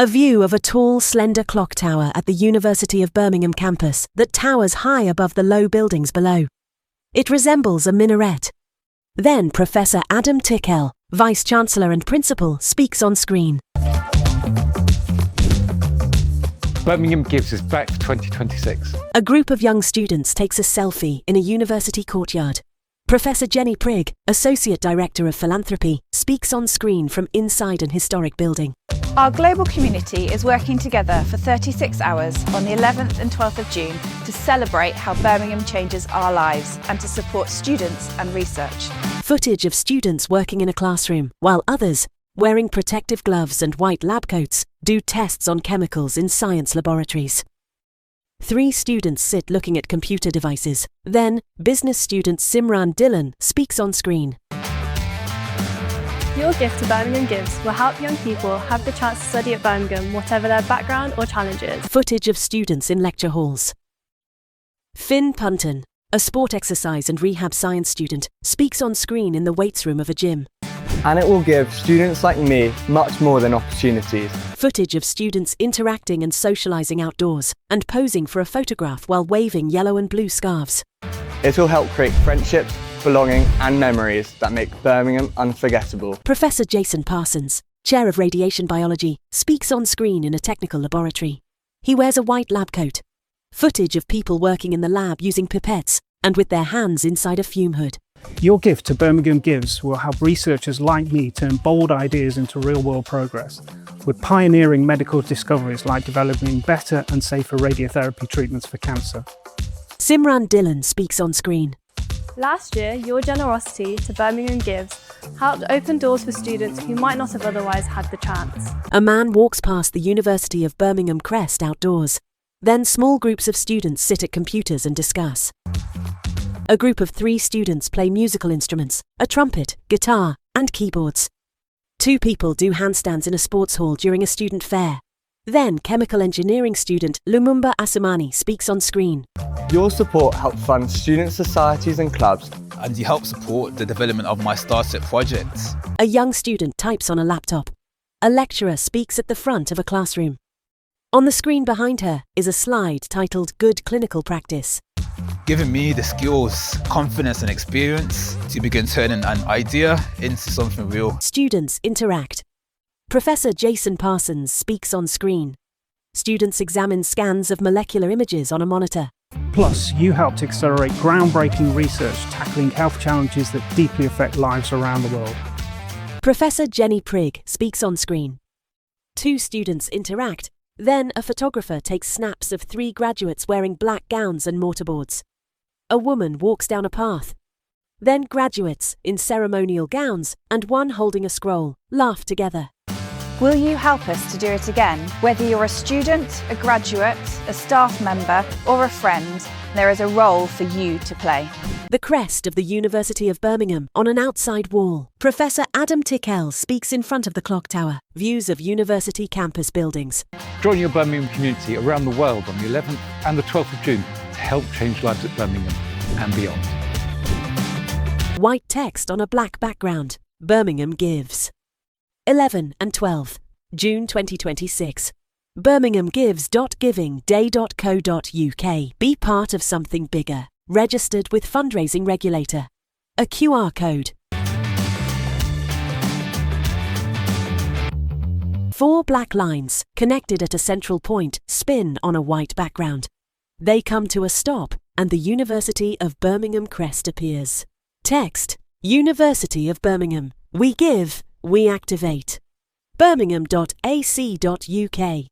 A view of a tall, slender clock tower at the University of Birmingham campus that towers high above the low buildings below. It resembles a minaret. Then Professor Adam Tickell, Vice-Chancellor and Principal, speaks on screen. Birmingham Gives is back for 2026. A group of young students takes a selfie in a university courtyard. Professor Jenny Prigg, Associate Director of Philanthropy, speaks on screen from inside an historic building. Our global community is working together for 36 hours on the 11th and 12th of June to celebrate how Birmingham changes our lives and to support students and research. Footage of students working in a classroom, while others, wearing protective gloves and white lab coats, do tests on chemicals in science laboratories. 3 students sit looking at computer devices. Then, business student Simran Dhillon speaks on screen. Your gift to Birmingham Gives will help young people have the chance to study at Birmingham, whatever their background or challenges. Footage of students in lecture halls. Finn Punton, a sport exercise and rehab science student, speaks on screen in the weights room of a gym. And it will give students like me much more than opportunities. Footage of students interacting and socialising outdoors and posing for a photograph while waving yellow and blue scarves. It will help create friendships, belonging and memories that make Birmingham unforgettable. Professor Jason Parsons, Chair of Radiation Biology, speaks on screen in a technical laboratory. He wears a white lab coat. Footage of people working in the lab using pipettes and with their hands inside a fume hood. Your gift to Birmingham Gives will help researchers like me turn bold ideas into real-world progress, with pioneering medical discoveries like developing better and safer radiotherapy treatments for cancer. Simran Dhillon speaks on screen. Last year, your generosity to Birmingham Gives helped open doors for students who might not have otherwise had the chance. A man walks past the University of Birmingham crest outdoors. Then small groups of students sit at computers and discuss. A group of 3 students play musical instruments, a trumpet, guitar, and keyboards. 2 people do handstands in a sports hall during a student fair. Then chemical engineering student Lumumba Asumani speaks on screen. Your support helps fund student societies and clubs. And you help support the development of my StarSet project. A young student types on a laptop. A lecturer speaks at the front of a classroom. On the screen behind her is a slide titled Good Clinical Practice. Giving me the skills, confidence and experience to begin turning an idea into something real. Students interact. Professor Jason Parsons speaks on screen. Students examine scans of molecular images on a monitor. Plus, you helped accelerate groundbreaking research tackling health challenges that deeply affect lives around the world. Professor Jenny Prigg speaks on screen. 2 students interact. Then a photographer takes snaps of 3 graduates wearing black gowns and mortarboards. A woman walks down a path. Then graduates, in ceremonial gowns and one holding a scroll, laugh together. Will you help us to do it again? Whether you're a student, a graduate, a staff member or a friend, there is a role for you to play. The crest of the University of Birmingham on an outside wall. Professor Adam Tickell speaks in front of the clock tower. Views of university campus buildings. Join your Birmingham community around the world on the 11th and the 12th of June to help change lives at Birmingham and beyond. White text on a black background. Birmingham Gives. 11 and 12, June 2026. birminghamgives.givingday.co.uk. Be part of something bigger. Registered with fundraising regulator. A QR code. 4 black lines, connected at a central point, spin on a white background. They come to a stop, and the University of Birmingham crest appears. Text: University of Birmingham. We give, we activate. birmingham.ac.uk